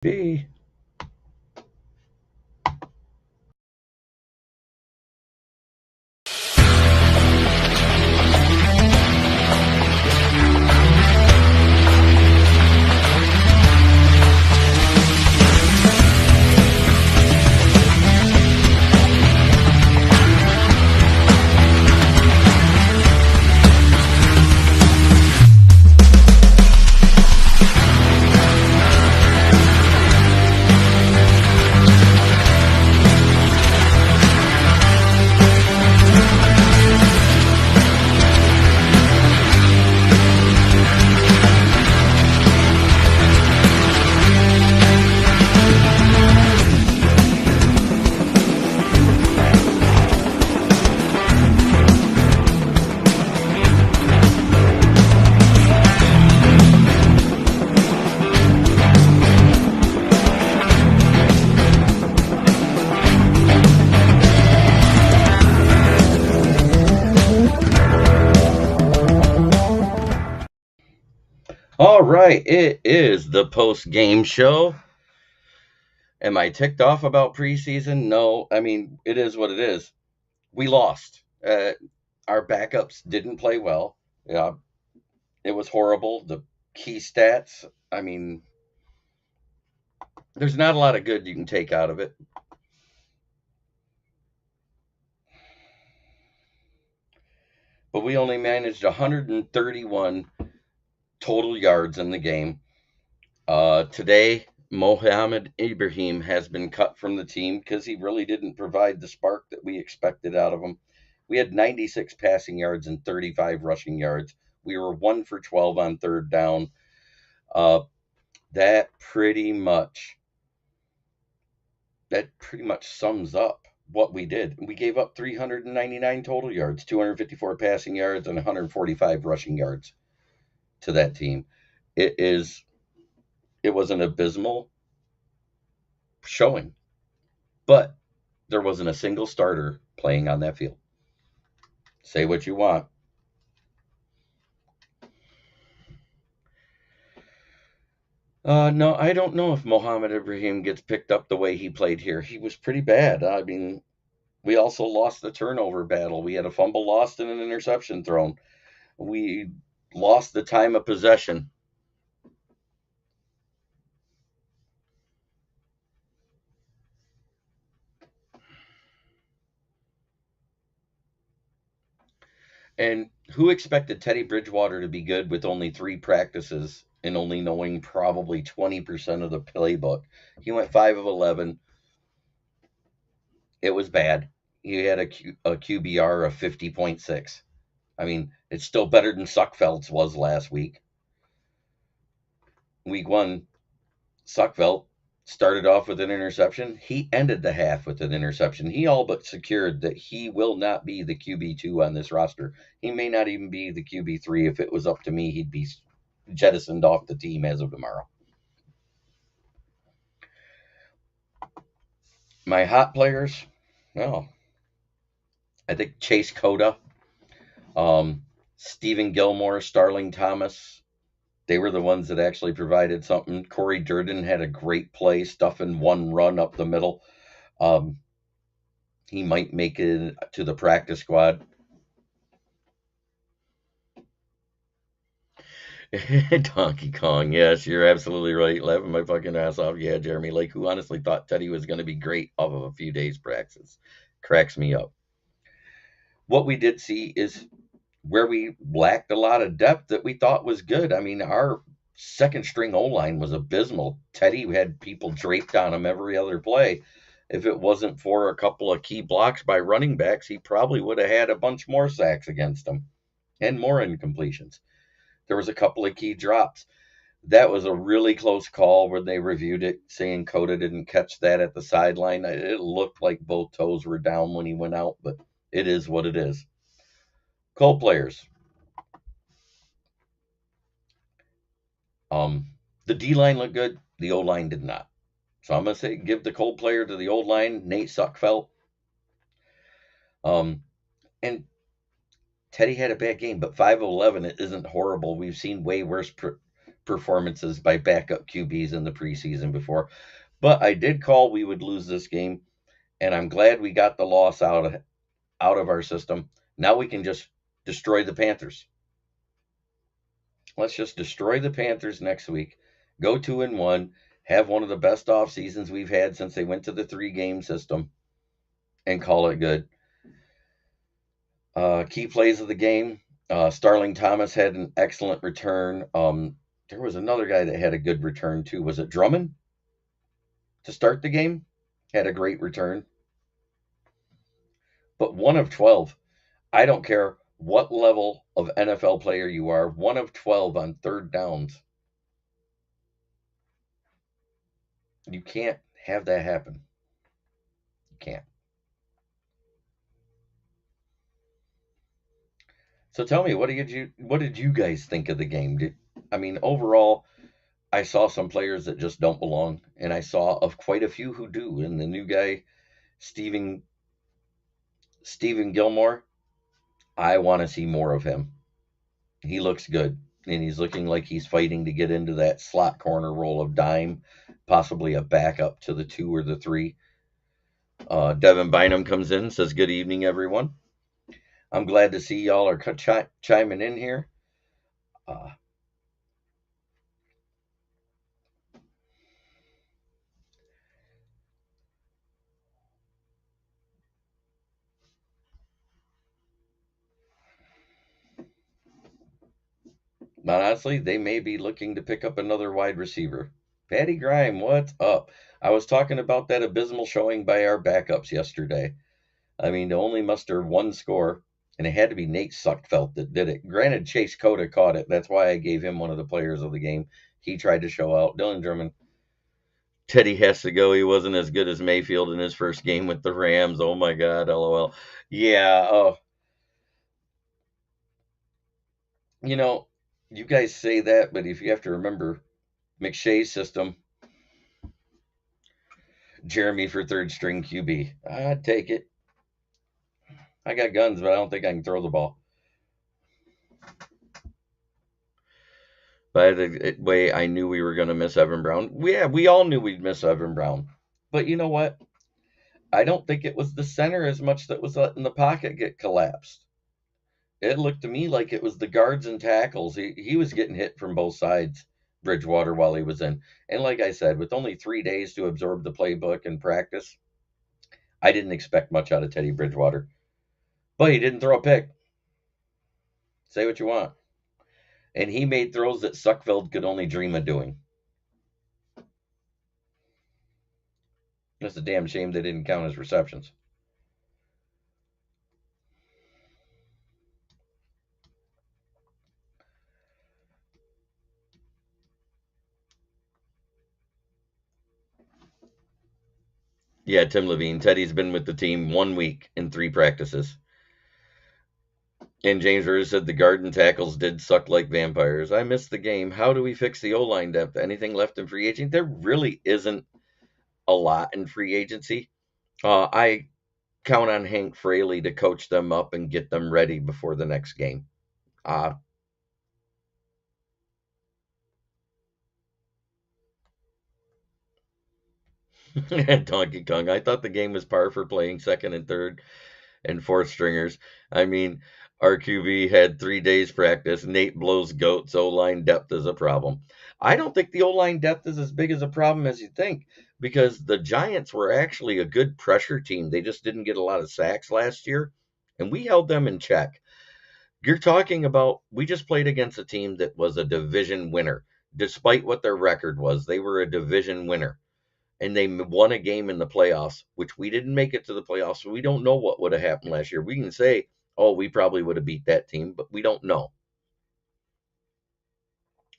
B. All right, it is the post game show. Am I ticked off about preseason? No, I mean, it is what it is. We lost. Our backups didn't play well. Yeah, it was horrible. The key stats, I mean, there's not a lot of good you can take out of it. But we only managed 131 total yards in the game. Today, Mohamed Ibrahim has been cut from the team because he really didn't provide the spark that we expected out of him. We had 96 passing yards and 35 rushing yards. We were 1 for 12 on third down. Uh, that pretty much that pretty much sums up what we did. We gave up 399 total yards, 254 passing yards, and 145 rushing yards to that team. It is it was an abysmal showing, but there wasn't a single starter playing on that field. Say what you want. No, I don't know if Mohamed Ibrahim gets picked up the way he played here. He was pretty bad. I mean, we also lost the turnover battle. We had a fumble lost and an interception thrown. We lost the time of possession. And who expected Teddy Bridgewater to be good with only 3 practices and only knowing probably 20% of the playbook? He went 5 of 11. It was bad. He had a QBR of 50.6. I mean, it's still better than Suckfeld's was last week. Week one, Suckfeld started off with an interception. He ended the half with an interception. He all but secured that he will not be the QB2 on this roster. He may not even be the QB3. If it was up to me, he'd be jettisoned off the team as of tomorrow. My hot players, well, I think Chase Cota, Stephen Gilmore, Starling Thomas, they were the ones that actually provided something. Corey Durden had a great play, stuffing one run up the middle. Um, he might make it to the practice squad. Donkey Kong, yes, you're absolutely right. Laughing my fucking ass off. Yeah, Jeremy Lake, who honestly thought Teddy was going to be great off of a few days' practice, cracks me up. What we did see is where we lacked a lot of depth that we thought was good. I mean, our second string O line was abysmal. Teddy had people draped on him every other play. If it wasn't for a couple of key blocks by running backs, he probably would have had a bunch more sacks against him and more incompletions. There was a couple of key drops. That was a really close call where they reviewed it, saying Coda didn't catch that at the sideline. It looked like both toes were down when he went out, but it is what it is. Cold players. The D line looked good. The O line did not. So I'm gonna say give the cold player to the old line, Nate Suckfelt. Um, and Teddy had a bad game, but 5 of 11 it isn't horrible. We've seen way worse performances by backup QBs in the preseason before. But I did call we would lose this game, and I'm glad we got the loss out of our system. Now we can just destroy the Panthers. Let's just destroy the Panthers next week. Go 2-1. Have one of the best off seasons we've had since they went to the 3-game system, and call it good. Key plays of the game. Starling Thomas had an excellent return. There was another guy that had a good return too. Was it Drummond to start the game? Had a great return. But 1 of 12. I don't care what level of NFL player you are. 1 of 12 on third downs. You can't have that happen. You can't. So tell me, what did you guys think of the game? I mean, overall, I saw some players that just don't belong, and I saw of quite a few who do. And the new guy, Stephen Stephen Gilmore, I want to see more of him. He looks good, and he's looking like he's fighting to get into that slot corner role of dime, possibly a backup to the 2 or the 3. Devin Bynum comes in, says, "Good evening, everyone. I'm glad to see y'all are chiming in here." Uh, but honestly, they may be looking to pick up another wide receiver. Patty Grime, what's up? I was talking about that abysmal showing by our backups yesterday. I mean, to only muster one score, and it had to be Nate Suckfelt that did it. Granted, Chase Cota caught it. That's why I gave him one of the players of the game. He tried to show out. Dylan Drummond. Teddy has to go. He wasn't as good as Mayfield in his first game with the Rams. Oh my God, LOL. Yeah. Oh, you know, you guys say that, but if you have to remember McShay's system, Jeremy for third string QB. I'd take it. I got guns, but I don't think I can throw the ball. By the way, I knew we were going to miss Evan Brown. Yeah, we all knew we'd miss Evan Brown. But you know what? I don't think it was the center as much that was letting the pocket get collapsed. It looked to me like it was the guards and tackles. He was getting hit from both sides, Bridgewater, while he was in. And like I said, with only 3 days to absorb the playbook and practice, I didn't expect much out of Teddy Bridgewater. But he didn't throw a pick. Say what you want. And he made throws that Suckfeld could only dream of doing. It's a damn shame they didn't count his receptions. Yeah, Tim Levine. Teddy's been with the team 1 week in 3 practices. And James Rivers said the garden tackles did suck like vampires. I missed the game. How do we fix the O line depth? Anything left in free agency? There really isn't a lot in free agency. I count on Hank Fraley to coach them up and get them ready before the next game. Uh, Donkey Kong. I thought the game was par for playing second and third and fourth stringers. I mean, our QB had 3 days practice. Nate blows goats. O line depth is a problem. I don't think the O line depth is as big as a problem as you think because the Giants were actually a good pressure team. They just didn't get a lot of sacks last year, and we held them in check. You're talking about we just played against a team that was a division winner. Despite what their record was, they were a division winner and they won a game in the playoffs, which we didn't make it to the playoffs. So we don't know what would have happened last year. We can say, oh, we probably would have beat that team, but we don't know.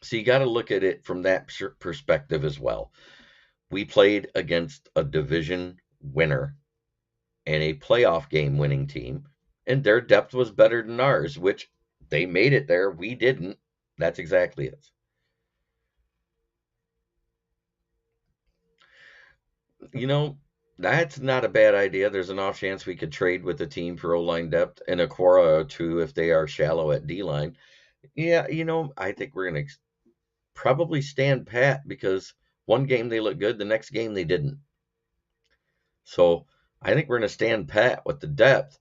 So you got to look at it from that perspective as well. We played against a division winner and a playoff game winning team, and their depth was better than ours, which they made it there. We didn't. That's exactly it. You know, that's not a bad idea. There's an off chance we could trade with the team for O line depth and a Quora or two if they are shallow at D line. Yeah, I think we're gonna. Probably stand pat because one game they look good, the next game they didn't. So I think we're going to stand pat with the depth.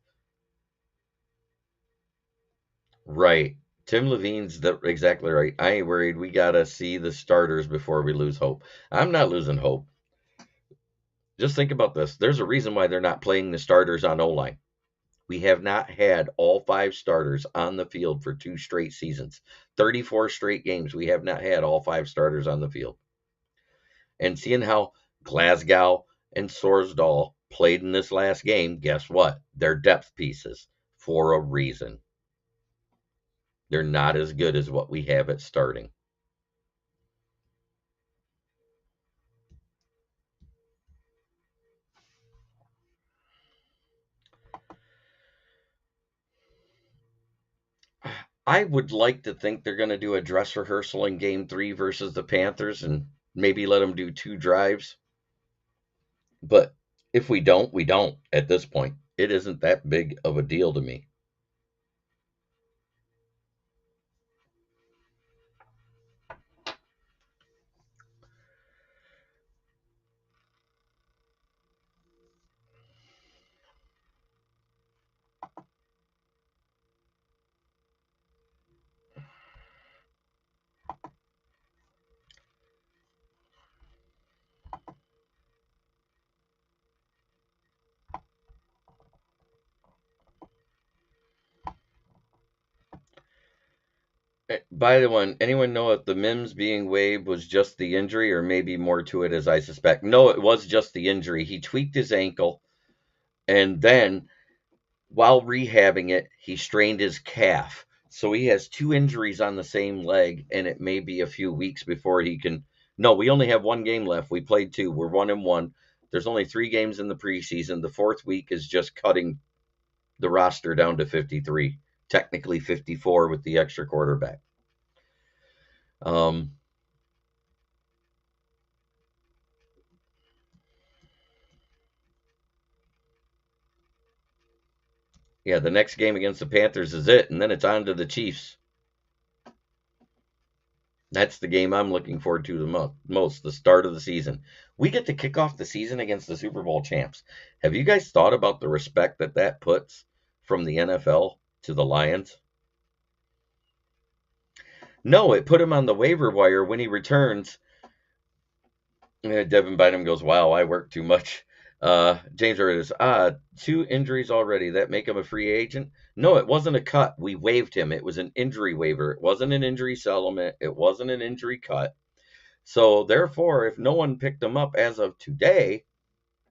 Right. Tim Levine's exactly right. I ain't worried. We got to see the starters before we lose hope. I'm not losing hope. Just think about this. There's a reason why they're not playing the starters on O-line. We have not had all 5 starters on the field for 2 straight seasons. 34 straight games, we have not had all 5 starters on the field. And seeing how Glasgow and Sorsdal played in this last game, guess what? They're depth pieces for a reason. They're not as good as what we have at starting. I would like to think they're going to do a dress rehearsal in game 3 versus the Panthers and maybe let them do 2 drives. But if we don't, we don't at this point. It isn't that big of a deal to me. By the way, anyone know if the Mims being waived was just the injury or maybe more to it, as I suspect? No, it was just the injury. He tweaked his ankle, and then while rehabbing it, he strained his calf. So he has 2 injuries on the same leg, and it may be a few weeks before he can. No, we only have 1 game left. We played 2. We're 1-1. There's only 3 games in the preseason. The 4th week is just cutting the roster down to 53, technically 54 with the extra quarterback. Um, yeah, the next game against the Panthers is it, and then it's on to the Chiefs. That's the game I'm looking forward to the most, the start of the season. We get to kick off the season against the Super Bowl champs. Have you guys thought about the respect that that puts from the NFL to the Lions? No, it put him on the waiver wire when he returns. Devin Bynum goes, wow, I work too much. James is 2 injuries already. That make him a free agent? No, it wasn't a cut. We waived him. It was an injury waiver. It wasn't an injury settlement. It wasn't an injury cut. So therefore, if no one picked him up as of today,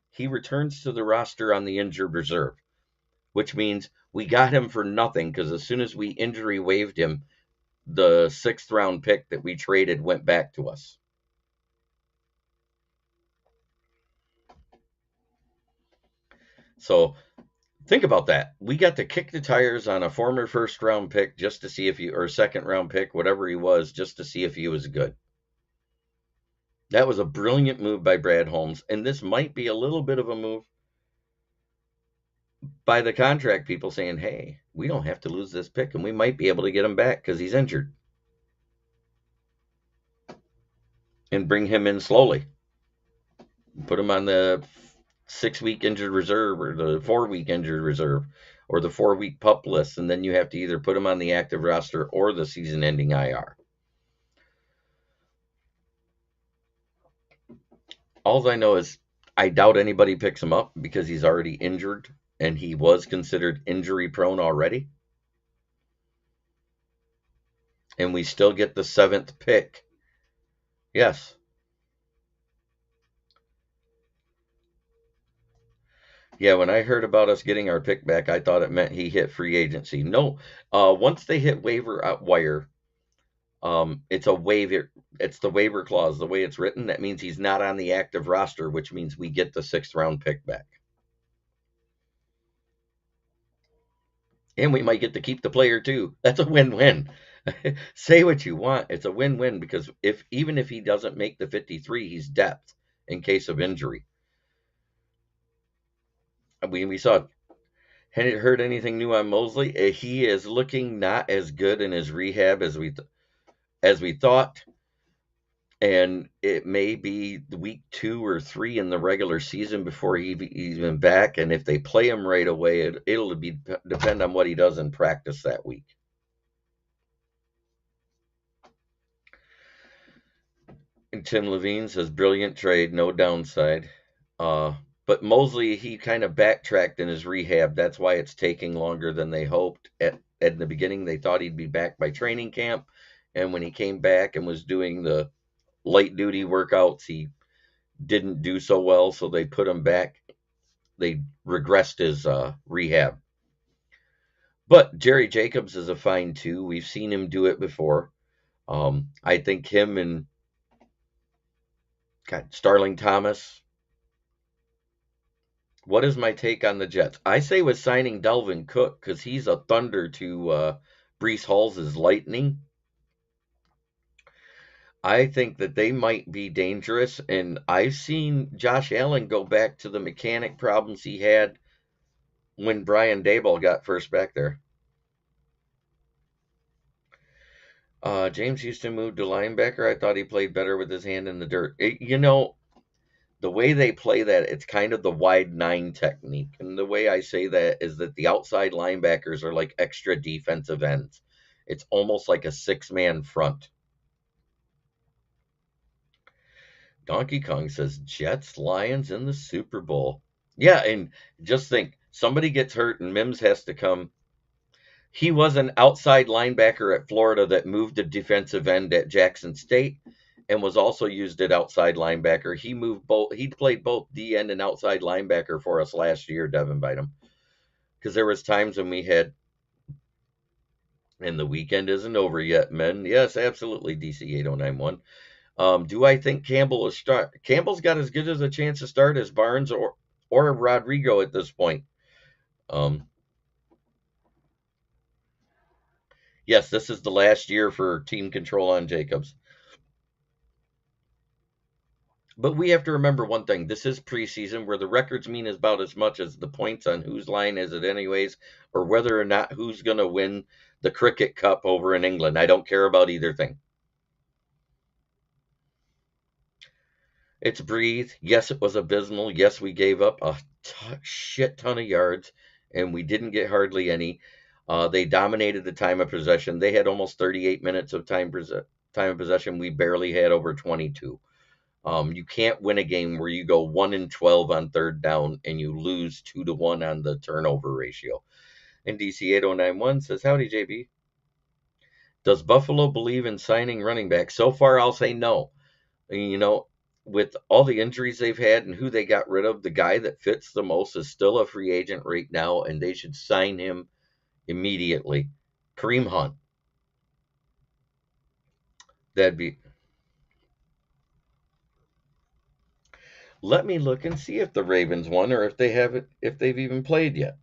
he returns to the roster on the injured reserve, which means we got him for nothing because as soon as we injury waived him, the 6th round pick that we traded went back to us. So think about that. We got to kick the tires on a former 1st round pick just to see if he, or 2nd round pick, whatever he was, just to see if he was good. That was a brilliant move by Brad Holmes, and this might be a little bit of a move by the contract people saying, hey, we don't have to lose this pick, and we might be able to get him back because he's injured. And bring him in slowly. Put him on the 6-week injured reserve or the 4-week injured reserve or the 4-week pup list, and then you have to either put him on the active roster or the season-ending IR. All I know is I doubt anybody picks him up because he's already injured, and he was considered injury-prone already. And we still get the 7th pick. Yes. Yeah, when I heard about us getting our pick back, I thought it meant he hit free agency. No, once they hit waiver wire, it's a waiver. It's the waiver clause, the way it's written. That means he's not on the active roster, which means we get the 6th round pick back, and we might get to keep the player too. That's a win-win. Say what you want, it's a win-win because even if he doesn't make the 53, he's depth in case of injury. We saw. Had you heard anything new on Mosley? He is looking not as good in his rehab as we thought. and it may be week 2 or 3 in the regular season before he's even back. And if they play him right away, it'll be depend on what he does in practice that week. And Tim Levine says, brilliant trade, no downside. Uh, but Mosley, he kind of backtracked in his rehab. That's why it's taking longer than they hoped. At the beginning, they thought he'd be back by training camp. And when he came back and was doing the light duty workouts, he didn't do so well. So they put him back. They regressed his rehab. But Jerry Jacobs is a fine too. We've seen him do it before. I think him and God, Starling Thomas. What is my take on the Jets? I say with signing Dalvin Cook because he's a thunder to Brees Hall's lightning. I think that they might be dangerous, and I've seen Josh Allen go back to the mechanic problems he had when Brian Daboll got first back there. James Houston moved to linebacker. I thought he played better with his hand in the dirt. The way they play that, it's kind of the wide nine technique. And the way I say that is that the outside linebackers are like extra defensive ends. It's almost like a six-man front. Donkey Kong says Jets Lions in the Super Bowl. Yeah, and just think somebody gets hurt and Mims has to come. He was an outside linebacker at Florida that moved to defensive end at Jackson State and was also used at outside linebacker. He moved both. He played both D end and outside linebacker for us last year, Devin Bynum, because there was times when we had, and the weekend isn't over yet, men. Yes, absolutely, DC 8091. Do I think Campbell is start? Campbell's got as good as a chance to start as Barnes or Rodrigo at this point. Um, yes, this is the last year for team control on Jacobs. But we have to remember one thing. This is preseason where the records mean about as much as the points on whose line is it anyways, or whether or not who's going to win the Cricket Cup over in England. I don't care about either thing. It's breathe. Yes, it was abysmal. Yes, we gave up a shit ton of yards, and we didn't get hardly any. They dominated the time of possession. They had almost 38 minutes of time of possession. We barely had over 22. You can't win a game where you go 1-12 on third down and you lose 2-1 on the turnover ratio. And DC 8091 says, howdy, JB. Does Buffalo believe in signing running back? So far, I'll say no. With all the injuries they've had and who they got rid of, the guy that fits the most is still a free agent right now, and they should sign him immediately. Kareem Hunt. That'd be. Let me look and see if the Ravens won or if they haven't, if they've even played yet.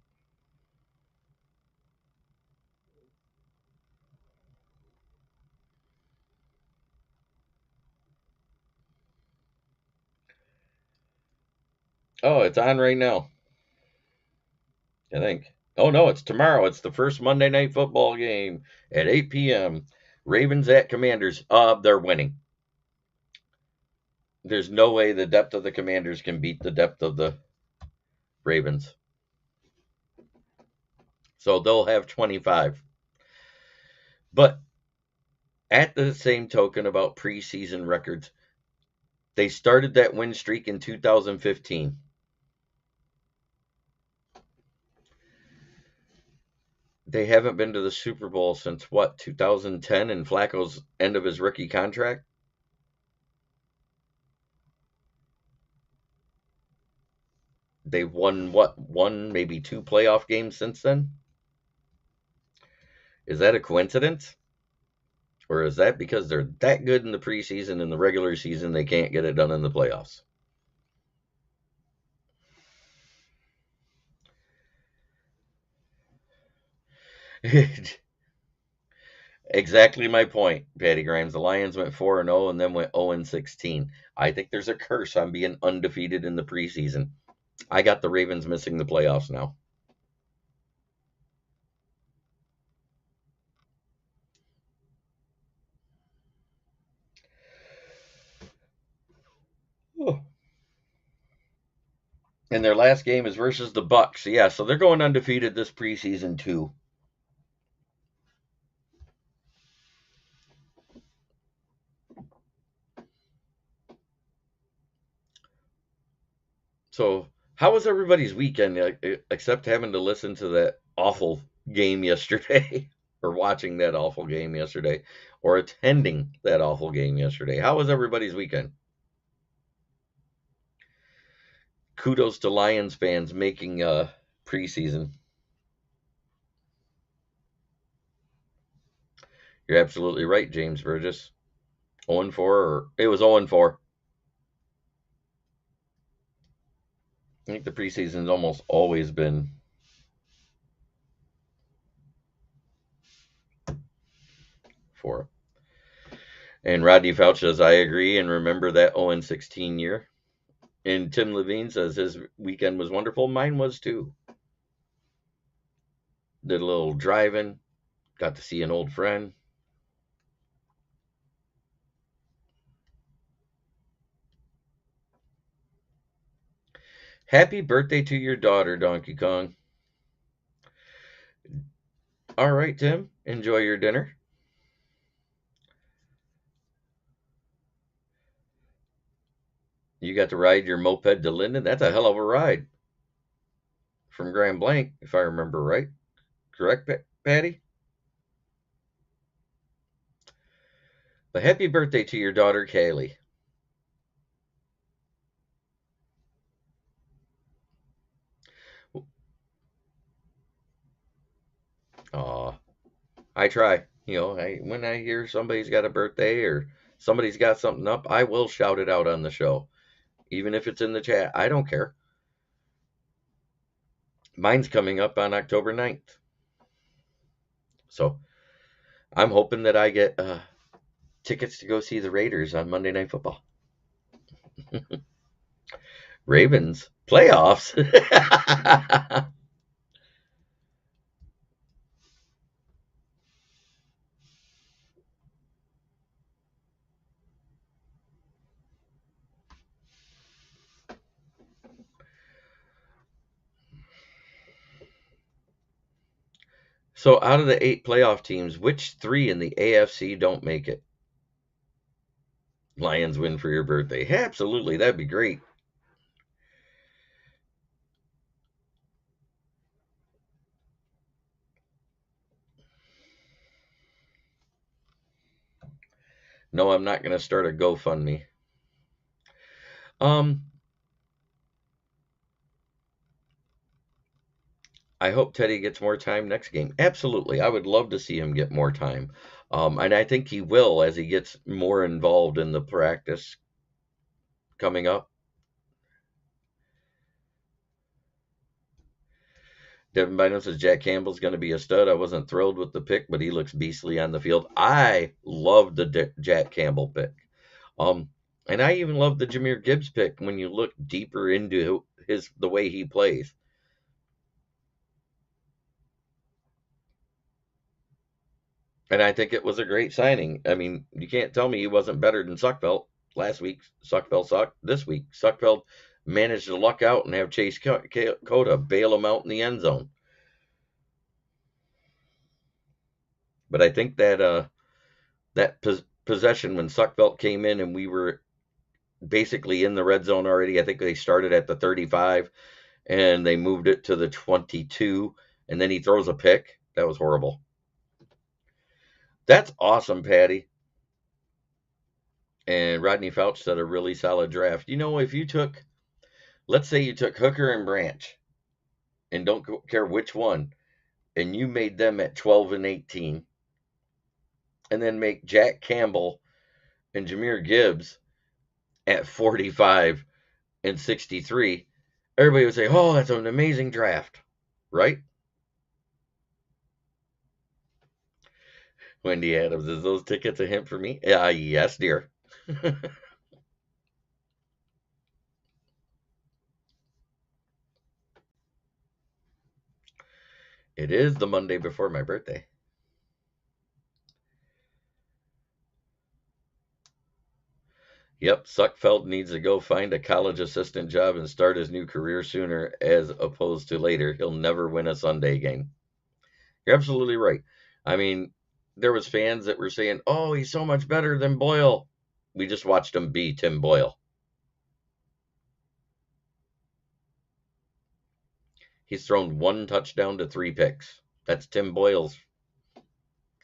Oh, it's on right now, I think. Oh no, it's tomorrow. It's the first Monday night football game at 8 p.m. Ravens at Commanders. They're winning. There's no way the depth of the Commanders can beat the depth of the Ravens. So they'll have 25. But at the same token about preseason records, they started that win streak in 2015. They haven't been to the Super Bowl since what, 2010 and Flacco's end of his rookie contract? They've won what, one, maybe two playoff games since then? Is that a coincidence? Or is that because they're that good in the preseason and the regular season they can't get it done in the playoffs? Exactly my point, Patty Grimes. The Lions went 4-0 and then went 0-16. I think there's a curse on being undefeated in the preseason. I got the Ravens missing the playoffs now. And their last game is versus the Bucks. Yeah, so they're going undefeated this preseason too. So, how was everybody's weekend except having to listen to that awful game yesterday or watching that awful game yesterday or attending that awful game yesterday? How was everybody's weekend? Kudos to Lions fans making preseason. You're absolutely right, James Burgess. 0-4, or it was 0-4. I think the preseason's almost always been 4. And Rodney Fouch says, I agree and remember that 0-16 year. And Tim Levine says his weekend was wonderful. Mine was too. Did a little driving, got to see an old friend. Happy birthday to your daughter, Donkey Kong. All right, Tim, enjoy your dinner. You got to ride your moped to Linden. That's a hell of a ride from Grand Blanc, if I remember right. Correct, Patty? But happy birthday to your daughter, Kaylee. Aw, I try. When I hear somebody's got a birthday or somebody's got something up, I will shout it out on the show. Even if it's in the chat, I don't care. Mine's coming up on October 9th. So I'm hoping that I get tickets to go see the Raiders on Monday Night Football. Ravens playoffs. So out of the 8 playoff teams, which 3 in the AFC don't make it? Lions win for your birthday. Absolutely, that'd be great. No, I'm not going to start a GoFundMe. Um, I hope Teddy gets more time next game. Absolutely, I would love to see him get more time. And I think he will as he gets more involved in the practice coming up. Devin Bynum says Jack Campbell's going to be a stud. I wasn't thrilled with the pick, but he looks beastly on the field. I love the Jack Campbell pick. Um, and I even love the Jahmyr Gibbs pick when you look deeper into the way he plays. And I think it was a great signing. I mean, you can't tell me he wasn't better than Suckfeld. Last week, Suckfeld sucked. This week, Suckfeld managed to luck out and have Chase Cota bail him out in the end zone. But I think that possession when Suckfeld came in and we were basically in the red zone already. I think they started at the 35 and they moved it to the 22, and then he throws a pick. That was horrible. That's awesome, Patty. And Rodney Fouch said a really solid draft. If you took, let's say you took Hooker and Branch, and don't care which one, and you made them at 12 and 18, and then make Jack Campbell and Jahmyr Gibbs at 45 and 63, everybody would say, oh, that's an amazing draft, right? Wendy Adams, is those tickets a hint for me? Yes, dear. It is the Monday before my birthday. Yep, Suckfeld needs to go find a college assistant job and start his new career sooner as opposed to later. He'll never win a Sunday game. You're absolutely right. I mean, there was fans that were saying, "Oh, he's so much better than Boyle." We just watched him be Tim Boyle. He's thrown one touchdown to three picks. That's Tim Boyle's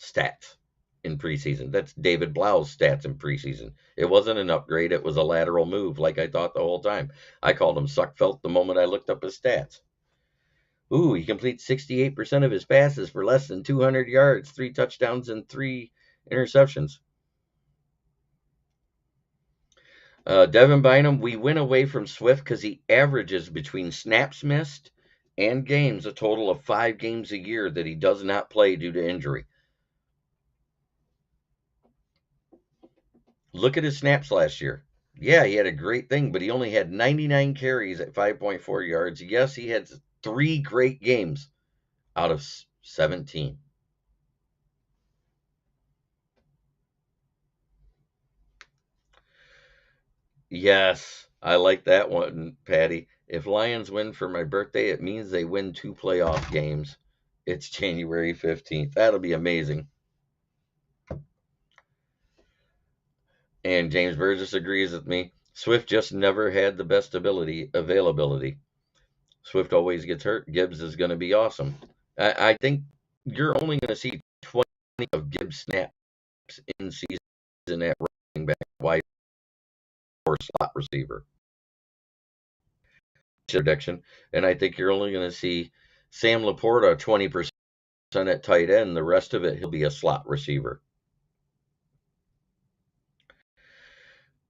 stats in preseason. That's David Blau's stats in preseason. It wasn't an upgrade, it was a lateral move, like I thought the whole time. I called him Suckfelt the moment I looked up his stats. Ooh, he completes 68% of his passes for less than 200 yards, three touchdowns, and three interceptions. Devin Bynum, we went away from Swift because he averages between snaps missed and games a total of 5 games a year that he does not play due to injury. Look at his snaps last year. Yeah, he had a great thing, but he only had 99 carries at 5.4 yards. Yes, he had 3 great games out of 17. Yes, I like that one, Patty. If Lions win for my birthday, it means they win 2 playoff games. It's January 15th. That'll be amazing. And James Burgess agrees with me. Swift just never had the best availability. Swift always gets hurt. Gibbs is going to be awesome. I think you're only going to see 20 of Gibbs snaps in season at running back, wide or slot receiver. Prediction, and I think you're only going to see Sam Laporta 20% at tight end. The rest of it, he'll be a slot receiver.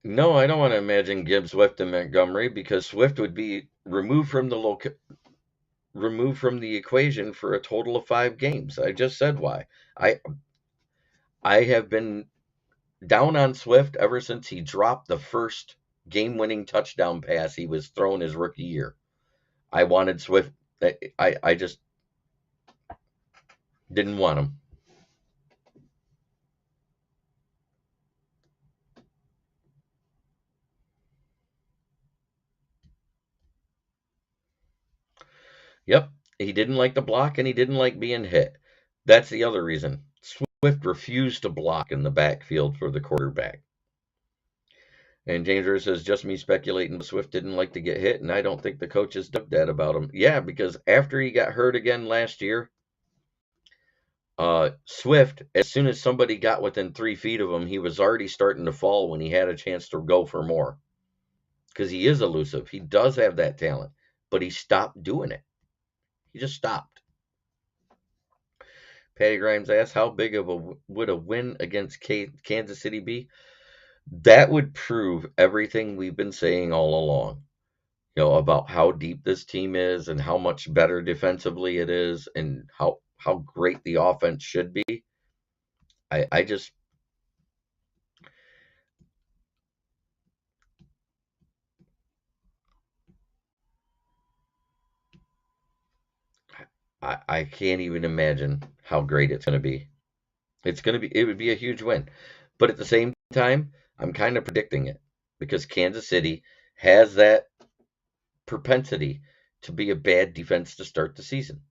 No, I don't want to imagine Gibbs, Swift, and Montgomery because Swift would be removed from the equation for a total of 5 games. I just said why. I I have been down on Swift ever since he dropped the first game-winning touchdown pass he was thrown his rookie year. I wanted Swift. I just didn't want him. Yep, he didn't like the block and he didn't like being hit. That's the other reason. Swift refused to block in the backfield for the quarterback. And James Earl says, just me speculating, Swift didn't like to get hit, and I don't think the coaches took that about him. Yeah, because after he got hurt again last year, Swift, as soon as somebody got within 3 feet of him, he was already starting to fall when he had a chance to go for more. Because he is elusive. He does have that talent, but he stopped doing it. He just stopped. Patty Grimes asks, how big of would a win against Kansas City be? That would prove everything we've been saying all along, about how deep this team is and how much better defensively it is and how great the offense should be. I just I can't even imagine how great it's going to be. It would be a huge win. But at the same time, I'm kind of predicting it because Kansas City has that propensity to be a bad defense to start the season.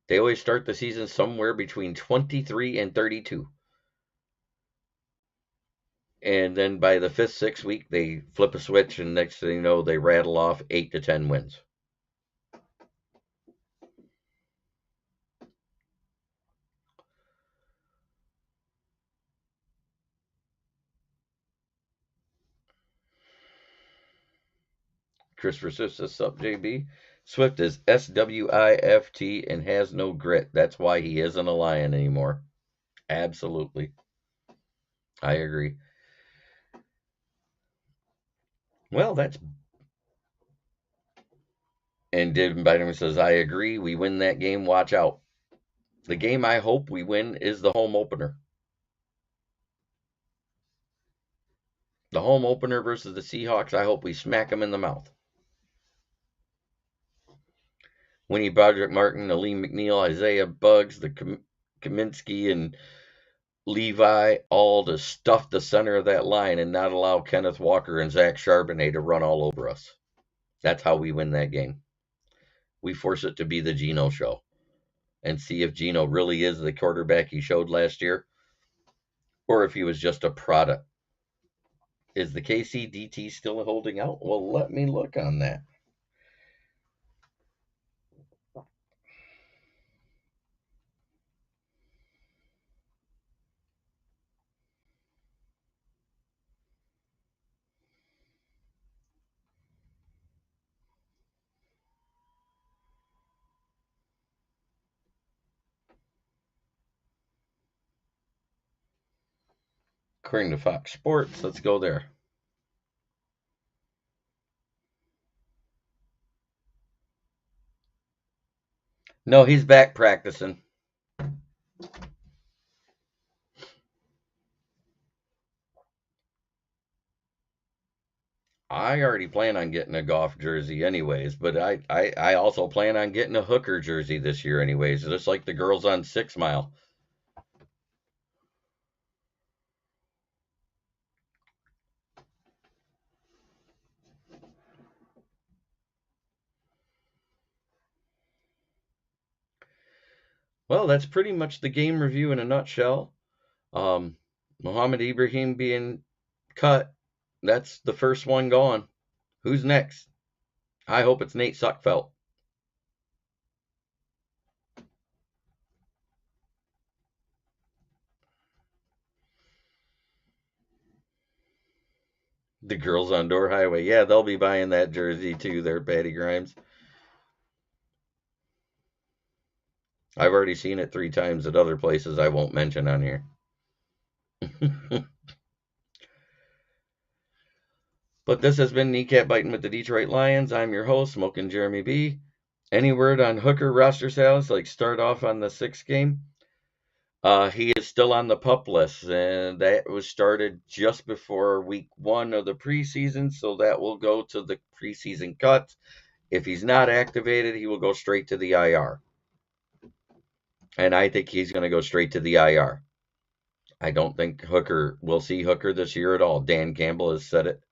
They always start the season somewhere between 23 and 32. And then by the fifth, sixth week, they flip a switch, and next thing you know, they rattle off 8 to 10 wins. Christopher Swift says, "Sup, JB? Swift is SWIFT and has no grit. That's why he isn't a Lion anymore." Absolutely. I agree. Well, that's. And David Biden says, I agree. We win that game. Watch out. The game I hope we win is the home opener. The home opener versus the Seahawks, I hope we smack them in the mouth. Winnie Broderick Martin, Aleem McNeil, Isaiah Buggs, the Kaminsky, and Levi all to stuff the center of that line and not allow Kenneth Walker and Zach Charbonnet to run all over us. That's how we win that game. We force it to be the Geno show and see if Geno really is the quarterback he showed last year or if he was just a product. Is the KCDT still holding out? Well, let me look on that. According to Fox Sports, let's go there. No, he's back practicing. I already plan on getting a golf jersey anyways, but I also plan on getting a hooker jersey this year anyways, just like the girls on 6 Mile. Well, that's pretty much the game review in a nutshell. Mohammed Ibrahim being cut, that's the first one gone. Who's next? I hope it's Nate Suckfelt. The girls on Door Highway. Yeah, they'll be buying that jersey too, there, Patty Grimes. I've already seen it 3 times at other places I won't mention on here. But this has been Kneecap Biting with the Detroit Lions. I'm your host, Smoking Jeremy B. Any word on Hooker roster status, like start off on the 6th game? He is still on the PUP list, and that was started just before week 1 of the preseason, so that will go to the preseason cuts. If he's not activated, he will go straight to the IR. And I think he's going to go straight to the IR. I don't think Hooker will see Hooker this year at all. Dan Campbell has said it.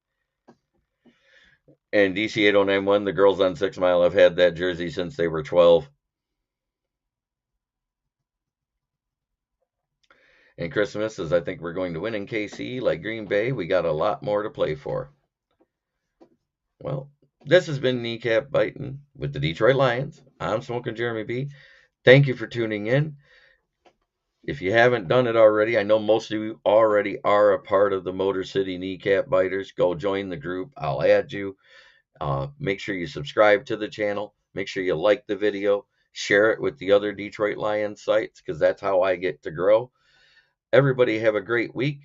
And DC 8091, the girls on 6 Mile have had that jersey since they were 12. And Christmas is, I think we're going to win in KC like Green Bay. We got a lot more to play for. Well, this has been Kneecap Biting with the Detroit Lions. I'm Smoking Jeremy B. Thank you for tuning in. If you haven't done it already, I know most of you already are a part of the Motor City Kneecap Biters. Go join the group. I'll add you. Make sure you subscribe to the channel. Make sure you like the video. Share it with the other Detroit Lions sites because that's how I get to grow. Everybody have a great week.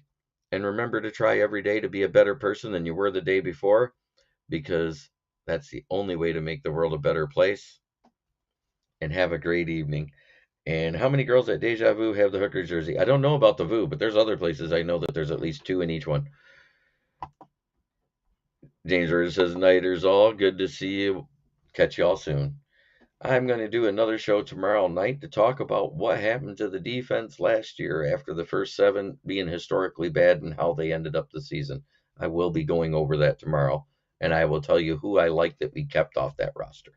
And remember to try every day to be a better person than you were the day before because that's the only way to make the world a better place. And have a great evening. And how many girls at Deja Vu have the Hooker jersey? I don't know about the Vu, but there's other places I know that there's at least 2 in each one. James Rivers says, Nighters all. Good to see you. Catch y'all soon. I'm going to do another show tomorrow night to talk about what happened to the defense last year after the first 7 being historically bad and how they ended up the season. I will be going over that tomorrow, and I will tell you who I like that we kept off that roster.